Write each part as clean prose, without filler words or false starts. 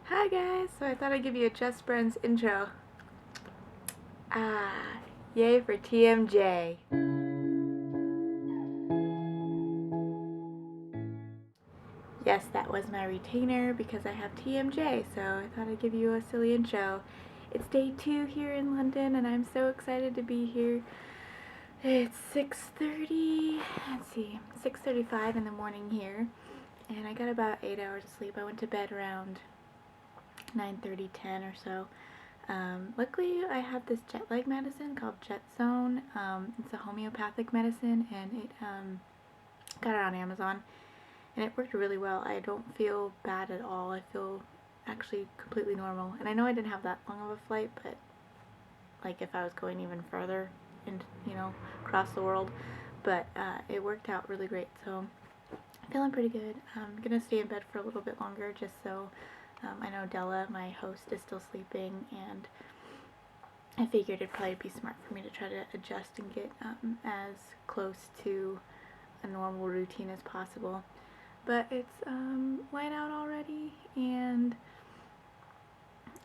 Hi guys, so I thought I'd give you a Just Friends intro. Ah, yay for TMJ. Yes, that was my retainer because I have TMJ, so I thought I'd give you a silly intro. It's day 2 here in London and I'm so excited to be here. It's 6:30, let's see, 6:35 in the morning here, and I got about 8 hours of sleep. I went to bed around 9:30, 10 or so. Luckily, I have this jet lag medicine called Jet Zone. It's a homeopathic medicine, and it got it on Amazon, and it worked really well. I don't feel bad at all. I feel actually completely normal. And I know I didn't have that long of a flight, but like if I was going even further and across the world, but it worked out really great. So I'm feeling pretty good. I'm gonna stay in bed for a little bit longer just so I know Della, my host, is still sleeping, and I figured it'd probably be smart for me to try to adjust and get as close to a normal routine as possible. But it's light out already, and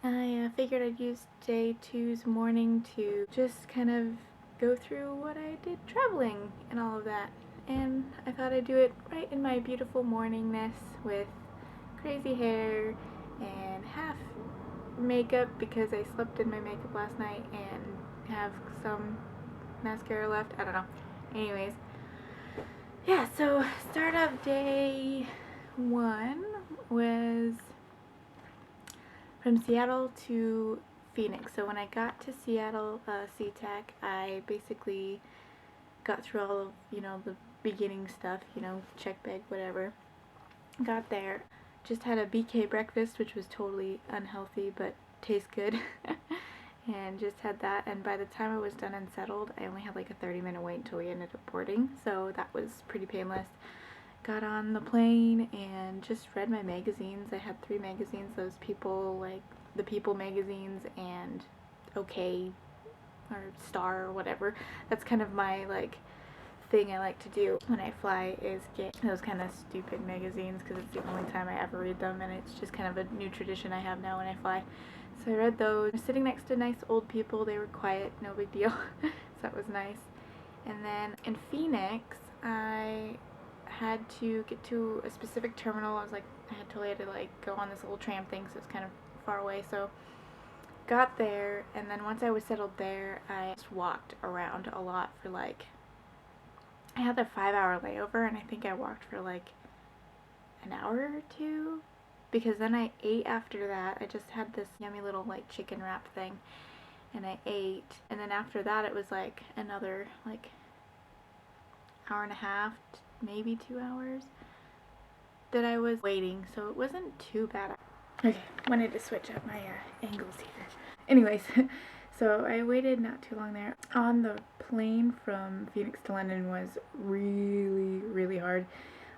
I figured I'd use day 2's morning to just kind of go through what I did traveling and all of that. And I thought I'd do it right in my beautiful morningness with crazy hair and half makeup because I slept in my makeup last night and have some mascara left. I don't know. Anyways, yeah, so start of day 1 was from Seattle to Phoenix. So when I got to Seattle SeaTac, I basically got through all of, the beginning stuff, check bag, whatever. Got there, just had a BK breakfast, which was totally unhealthy but tastes good. And just had that, and by the time I was done and settled, I only had like a 30-minute wait until we ended up boarding, so that was pretty painless. Got on the plane and just read my magazines. I had 3 magazines, those People, like the People magazines and OK or Star or whatever. That's kind of my thing I like to do when I fly, is get those kind of stupid magazines because it's the only time I ever read them, and it's just kind of a new tradition I have now when I fly. So I read those. I was sitting next to nice old people. They were quiet, no big deal. So that was nice. And then in Phoenix, I had to get to a specific terminal. I totally had to go on this little tram thing, so it's kind of far away. So got there, and then once I was settled there, I just walked around a lot for I had a 5-hour layover, and I think I walked for an hour or 2, because then I ate after that. I just had this yummy little chicken wrap thing, and I ate, and then after that it was another hour and a half, maybe 2 hours that I was waiting, so it wasn't too bad. Okay, wanted to switch up my angles here. Anyways, so I waited not too long there. On the plane from Phoenix to London was really, really hard.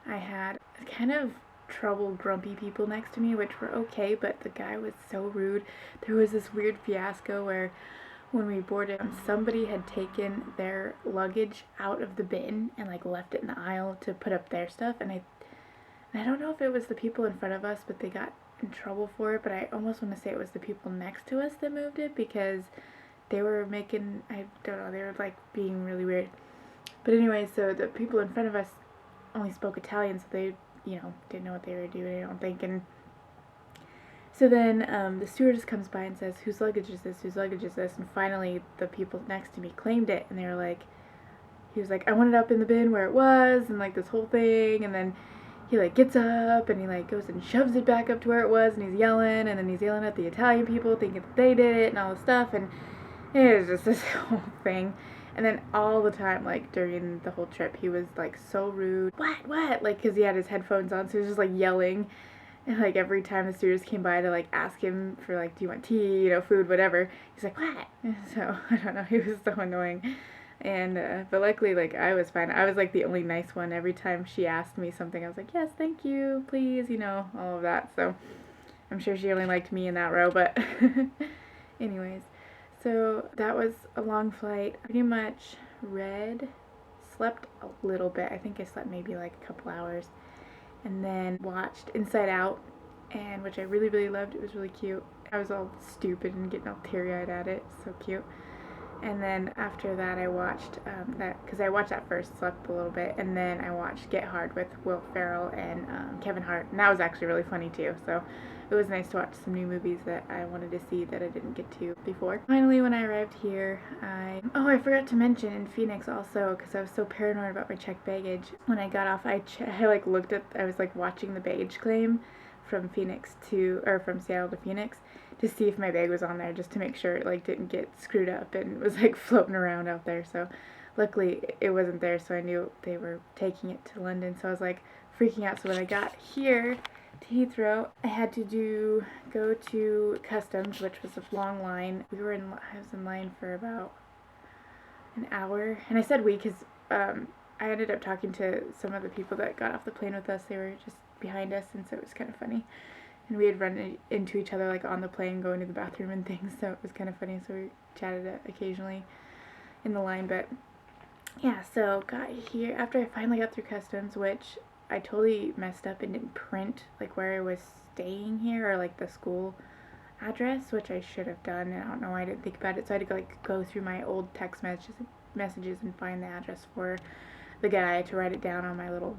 I had kind of troubled, grumpy people next to me, which were okay, but the guy was so rude. There was this weird fiasco where when we boarded, somebody had taken their luggage out of the bin and left it in the aisle to put up their stuff, and I don't know if it was the people in front of us, but they got in trouble for it, but I almost want to say it was the people next to us that moved it, because they were making, I don't know, they were being really weird. But anyway, so the people in front of us only spoke Italian, so they, didn't know what they were doing, I don't think. And so then the stewardess comes by and says, whose luggage is this, whose luggage is this? And finally the people next to me claimed it, and they were like, he was like, I want it up in the bin where it was, and this whole thing. And then he gets up and he goes and shoves it back up to where it was, and he's yelling, and then he's yelling at the Italian people thinking that they did it and all this stuff, and it was just this whole thing. And then all the time, during the whole trip, he was so rude. What? Because he had his headphones on, so he was just yelling. And every time the stewardess came by to ask him for do you want tea, food, whatever, he's like, what? And so I don't know, he was so annoying. And but luckily I was fine. I was the only nice one. Every time she asked me something, I was like, yes, thank you, please, all of that. So I'm sure she only liked me in that row, but anyways, so that was a long flight. Pretty much slept a little bit. I think I slept maybe a couple hours, and then watched Inside Out and which I really, really loved. It was really cute. I was all stupid and getting all teary-eyed at it. So cute. And then after that, I watched that, because I watched that first, slept a little bit, and then I watched Get Hard with Will Ferrell and Kevin Hart, and that was actually really funny too. So it was nice to watch some new movies that I wanted to see that I didn't get to before. Finally, when I arrived here, I forgot to mention in Phoenix also, because I was so paranoid about my checked baggage. When I got off, I like looked at, I was like watching the baggage claim from Seattle to Phoenix, to see if my bag was on there, just to make sure it like didn't get screwed up and was like floating around out there. So luckily it wasn't there, so I knew they were taking it to London. So I was like freaking out. So when I got here to Heathrow, I had to go to customs, which was a long line. I was in line for about an hour, and I said we because I ended up talking to some of the people that got off the plane with us. They were just behind us, and so it was kind of funny. And we had run into each other like on the plane going to the bathroom and things, so it was kind of funny. So we chatted occasionally in the line. But yeah, so got here after I finally got through customs, which I totally messed up and didn't print like where I was staying here or like the school address, which I should have done, and I don't know why I didn't think about it. So I had to like go through my old text messages and find the address for the guy to write it down on my little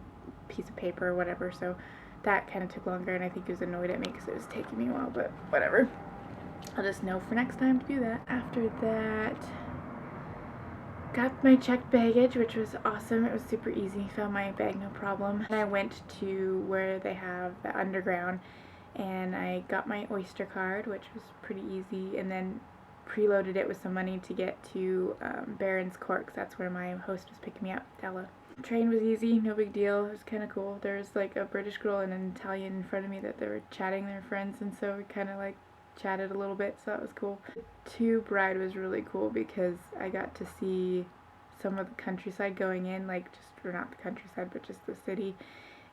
piece of paper or whatever. So that kind of took longer, and I think he was annoyed at me because it was taking me a while, but whatever. I'll just know for next time to do that. After that, got my checked baggage, which was awesome. It was super easy. Found my bag, no problem. And I went to where they have the underground, and I got my Oyster card, which was pretty easy, and then preloaded it with some money to get to Barron's Court, because that's where my host was picking me up, Ella. Train was easy, no big deal. It was kind of cool. There was like a British girl and an Italian in front of me that they were chatting, their friends, and so we kind of like chatted a little bit, so that was cool. The tube ride was really cool because I got to see some of the countryside going in, like just, or not the countryside, but just the city,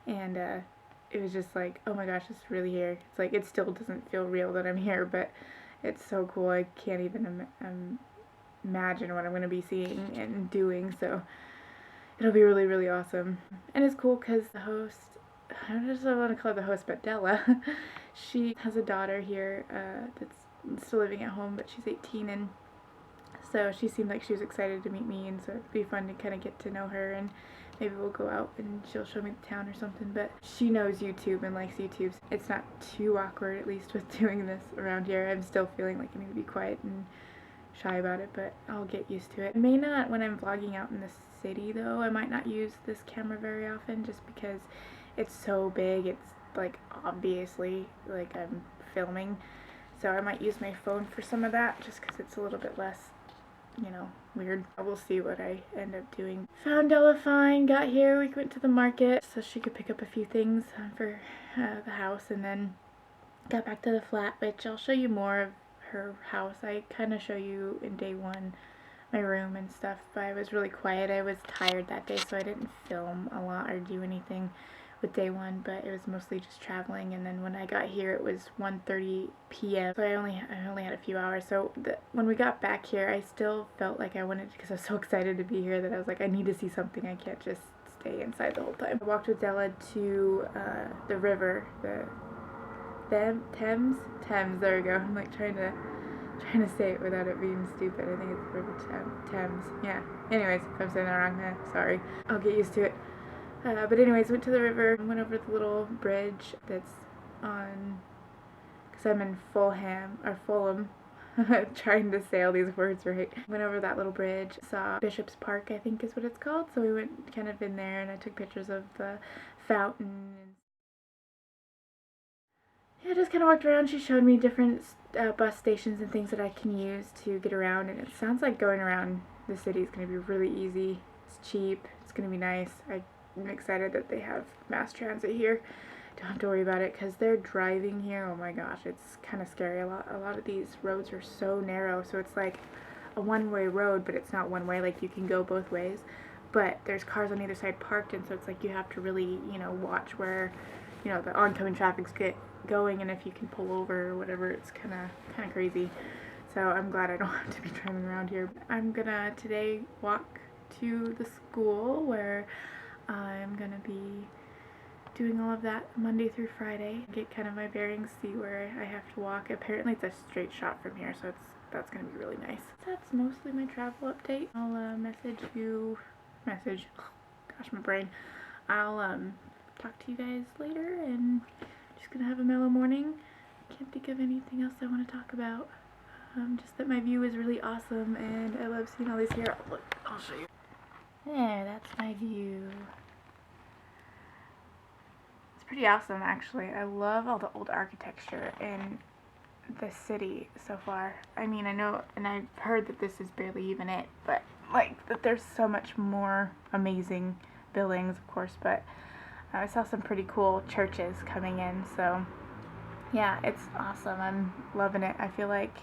and it was just like, oh my gosh, it's really here. It's like, it still doesn't feel real that I'm here, but it's so cool. I can't even imagine what I'm going to be seeing and doing, so it'll be really, really awesome. And it's cool because the host, I don't just want to call her the host, but Della, she has a daughter here that's still living at home, but she's 18, and so she seemed like she was excited to meet me, and so it'd be fun to kind of get to know her, and maybe we'll go out and she'll show me the town or something. But she knows YouTube and likes YouTube. It's not too awkward, at least with doing this around here. I'm still feeling like I need to be quiet and shy about it, but I'll get used to it. I may not when I'm vlogging out in the city though. I might not use this camera very often just because it's so big. It's like obviously like I'm filming, so I might use my phone for some of that just because it's a little bit less, you know, weird. We'll see what I end up doing. Found Ella fine, got here, we went to the market so she could pick up a few things for the house, and then got back to the flat, which I'll show you more of her house. I kind of show you in day one my room and stuff, but I was really quiet. I was tired that day, so I didn't film a lot or do anything with day one, but it was mostly just traveling. And then when I got here, it was 1:30 p.m. so I only had a few hours. So when we got back here, I still felt like I wanted, because I was so excited to be here, that I was like, I need to see something. I can't just stay inside the whole time. I walked with Della to the river, Thames, there we go. I'm like trying to say it without it being stupid. I think it's the river Thames. Yeah. Anyways, if I'm saying that wrong, sorry. I'll get used to it. But anyways, went to the river, went over the little bridge that's on, because I'm in Fulham, trying to say all these words right. Went over that little bridge, saw Bishop's Park, I think is what it's called, so we went kind of in there, and I took pictures of the fountain. Yeah, I just kind of walked around. She showed me different bus stations and things that I can use to get around, and it sounds like going around the city is going to be really easy. It's cheap, it's going to be nice. I'm excited that they have mass transit here. Don't have to worry about it, because they're driving here, oh my gosh, it's kind of scary. A lot of these roads are so narrow, so it's like a one-way road, but it's not one way, like you can go both ways, but there's cars on either side parked, and so it's like you have to really, you know, watch where, you know, the oncoming traffic's going, and if you can pull over or whatever. It's kind of crazy. So I'm glad I don't have to be driving around here. I'm gonna today walk to the school where I'm gonna be doing all of that Monday through Friday. Get kind of my bearings, see where I have to walk. Apparently it's a straight shot from here, so that's gonna be really nice. That's mostly my travel update. I'll gosh, my brain. I'll talk to you guys later, and just gonna have a mellow morning. Can't think of anything else I want to talk about. Just that my view is really awesome, and I love seeing all these here. Look, I'll show you. There, that's my view. It's pretty awesome, actually. I love all the old architecture in the city so far. I mean, I know, and I've heard that this is barely even it, but like that there's so much more amazing buildings, of course, but I saw some pretty cool churches coming in, so yeah, it's awesome. I'm loving it. I feel like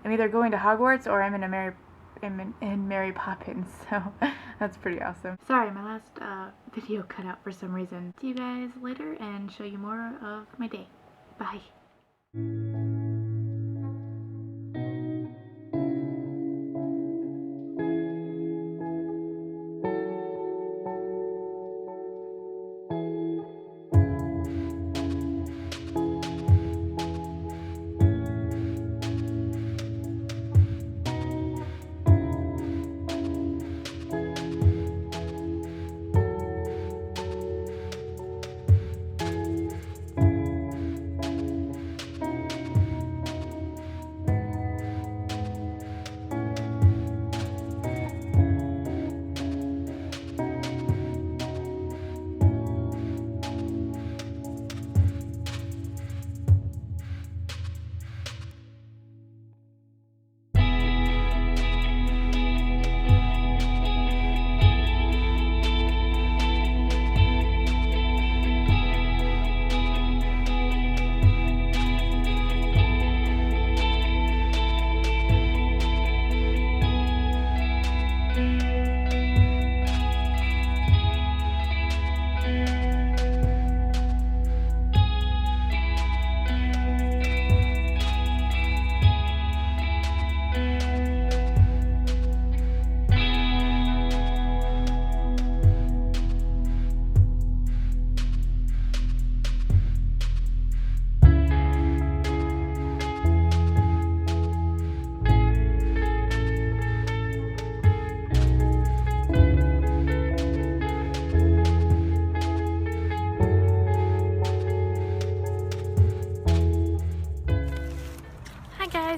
I'm either going to Hogwarts or I'm in Mary Poppins, so that's pretty awesome. Sorry, my last video cut out for some reason. See you guys later and show you more of my day. Bye.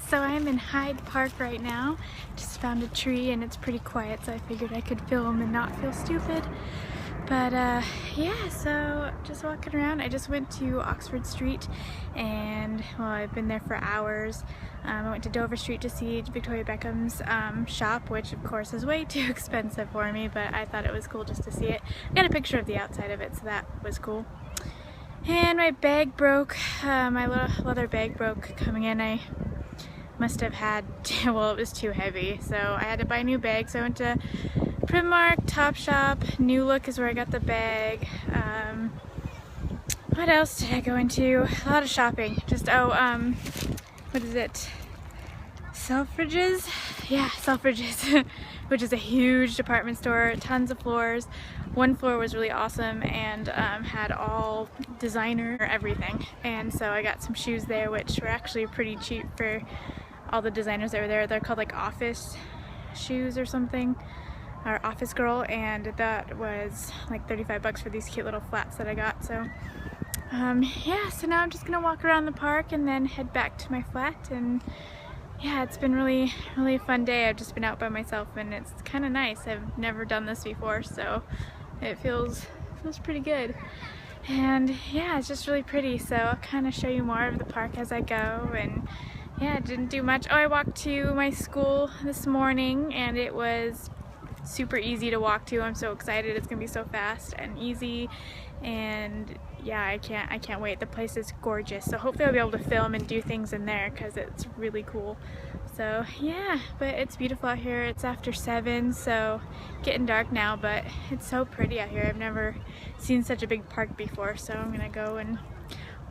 So I'm in Hyde Park right now. Just found a tree and it's pretty quiet, so I figured I could film and not feel stupid. But yeah, so just walking around. I just went to Oxford Street and, well, I've been there for hours. I went to Dover Street to see Victoria Beckham's shop, which of course is way too expensive for me, but I thought it was cool just to see it. I got a picture of the outside of it, so that was cool. And my bag broke, my little leather bag broke coming in. I must have had, well, it was too heavy, so I had to buy a new bag. So I went to Primark, Topshop, New Look is where I got the bag. What else did I go into? A lot of shopping. Just, what is it? Selfridges? Yeah, Selfridges, which is a huge department store, tons of floors. One floor was really awesome and had all designer everything. And so I got some shoes there, which were actually pretty cheap for all the designers that were there. They're called like office shoes or something, or Office Girl, and that was like 35 bucks for these cute little flats that I got. So yeah, so now I'm just gonna walk around the park and then head back to my flat. And yeah, it's been really a fun day. I've just been out by myself and it's kind of nice. I've never done this before, so it feels pretty good. And yeah, it's just really pretty, so I'll kind of show you more of the park as I go. And yeah, didn't do much. Oh, I walked to my school this morning and it was super easy to walk to. I'm so excited. It's gonna be so fast and easy, and yeah, I can't wait. The place is gorgeous, so hopefully I'll be able to film and do things in there because it's really cool. So yeah, but it's beautiful out here. It's after 7, so getting dark now, but it's so pretty out here. I've never seen such a big park before, so I'm gonna go and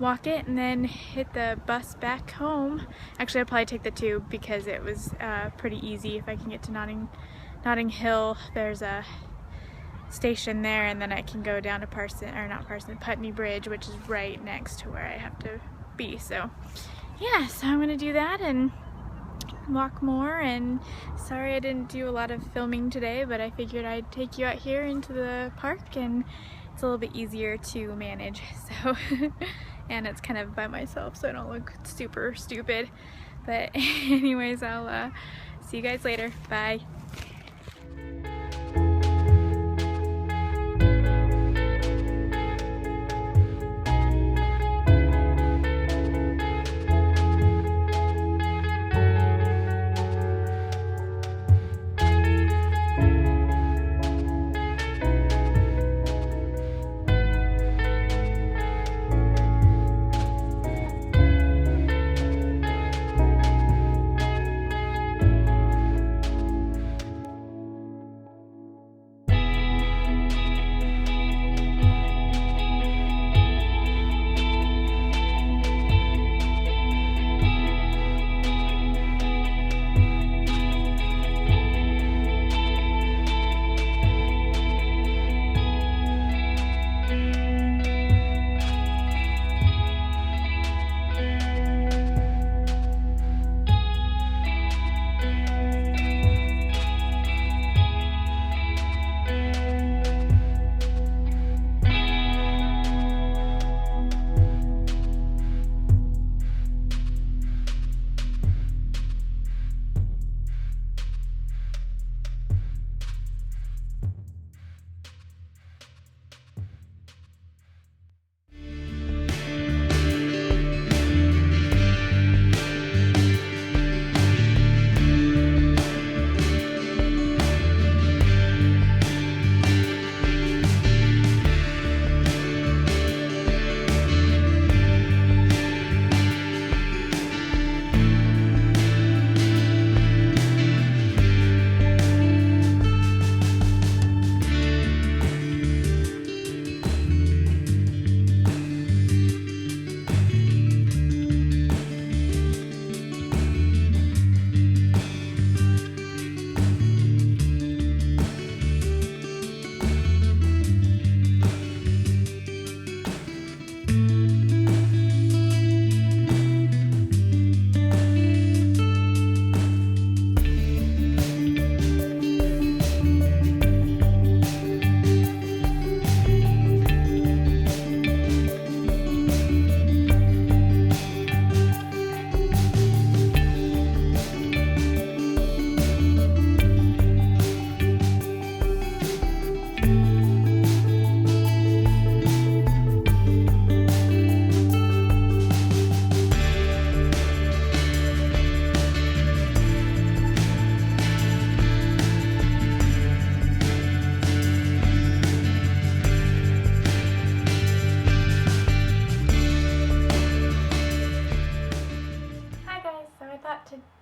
walk it and then hit the bus back home. Actually, I'll probably take the tube because it was pretty easy. If I can get to Notting Hill, there's a station there, and then I can go down to Putney Bridge, which is right next to where I have to be. So yeah, so I'm gonna do that and walk more. And sorry I didn't do a lot of filming today, but I figured I'd take you out here into the park, and it's a little bit easier to manage, so and it's kind of by myself, so I don't look super stupid. But anyways, I'll see you guys later. Bye.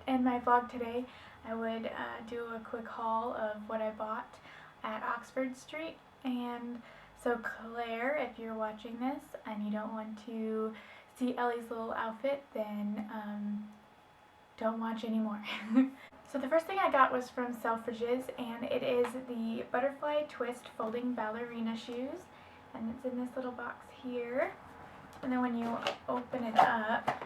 In my vlog today, I would do a quick haul of what I bought at Oxford Street. And so Claire, if you're watching this and you don't want to see Ellie's little outfit, then don't watch anymore. So the first thing I got was from Selfridges, and it is the Butterfly Twist Folding Ballerina Shoes, and it's in this little box here. And then when you open it up,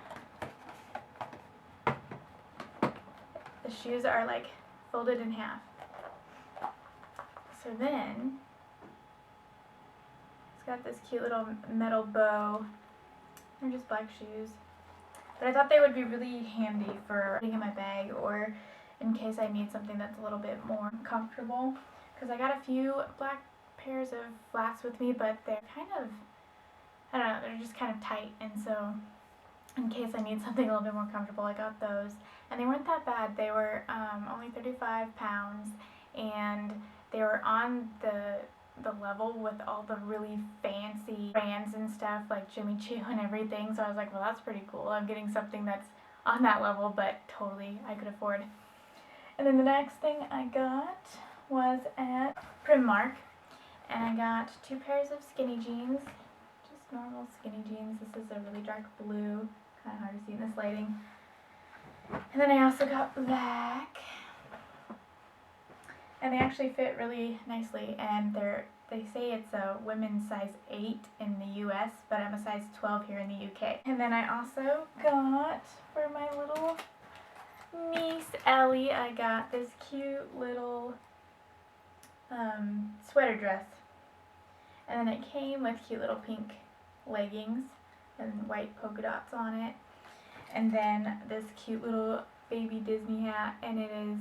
the shoes are like folded in half. So then it's got this cute little metal bow. They're just black shoes, but I thought they would be really handy for putting in my bag, or in case I need something that's a little bit more comfortable, because I got a few black pairs of flats with me, but they're kind of, I don't know, they're just kind of tight, and so in case I need something a little bit more comfortable, I got those. And they weren't that bad. They were only 35 pounds, and they were on the level with all the really fancy brands and stuff like Jimmy Choo and everything. So I was like, well, that's pretty cool. I'm getting something that's on that level, but totally I could afford. And then the next thing I got was at Primark, and I got 2 pairs of skinny jeans, just normal skinny jeans. This is a really dark blue, kind of hard to see in this lighting. And then I also got black, and they actually fit really nicely, and they're They say it's a women's size 8 in the US, but I'm a size 12 here in the UK. And then I also got, for my little niece Ellie, I got this cute little sweater dress. And then it came with cute little pink leggings and white polka dots on it. And then this cute little baby Disney hat, and it is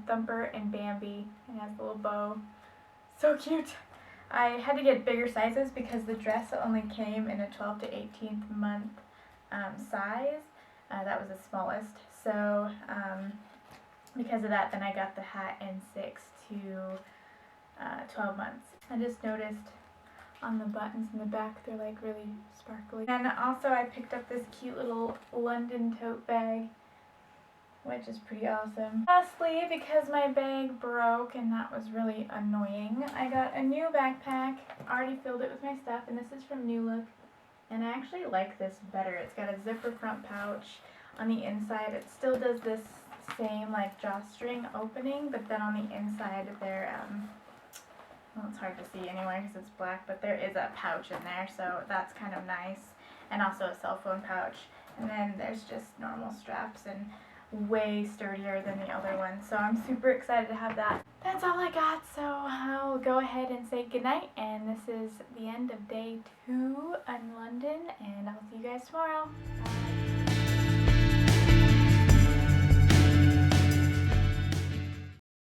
Thumper and Bambi, and it has a little bow. So cute! I had to get bigger sizes because the dress only came in a 12 to 18th month size. That was the smallest. So because of that, then I got the hat in 6 to 12 months. I just noticed on the buttons in the back, they're like really sparkly. And also I picked up this cute little London tote bag, which is pretty awesome. Lastly, because my bag broke and that was really annoying, I got a new backpack. Already filled it with my stuff, and this is from New Look. And I actually like this better. It's got a zipper front pouch on the inside. It still does this same like drawstring opening, but then on the inside there, well, it's hard to see anyway because it's black, but there is a pouch in there, so that's kind of nice. And also a cell phone pouch. And then there's just normal straps and way sturdier than the other one. So I'm super excited to have that. That's all I got, so I'll go ahead and say goodnight. And this is the end of day 2 in London, and I'll see you guys tomorrow. Bye.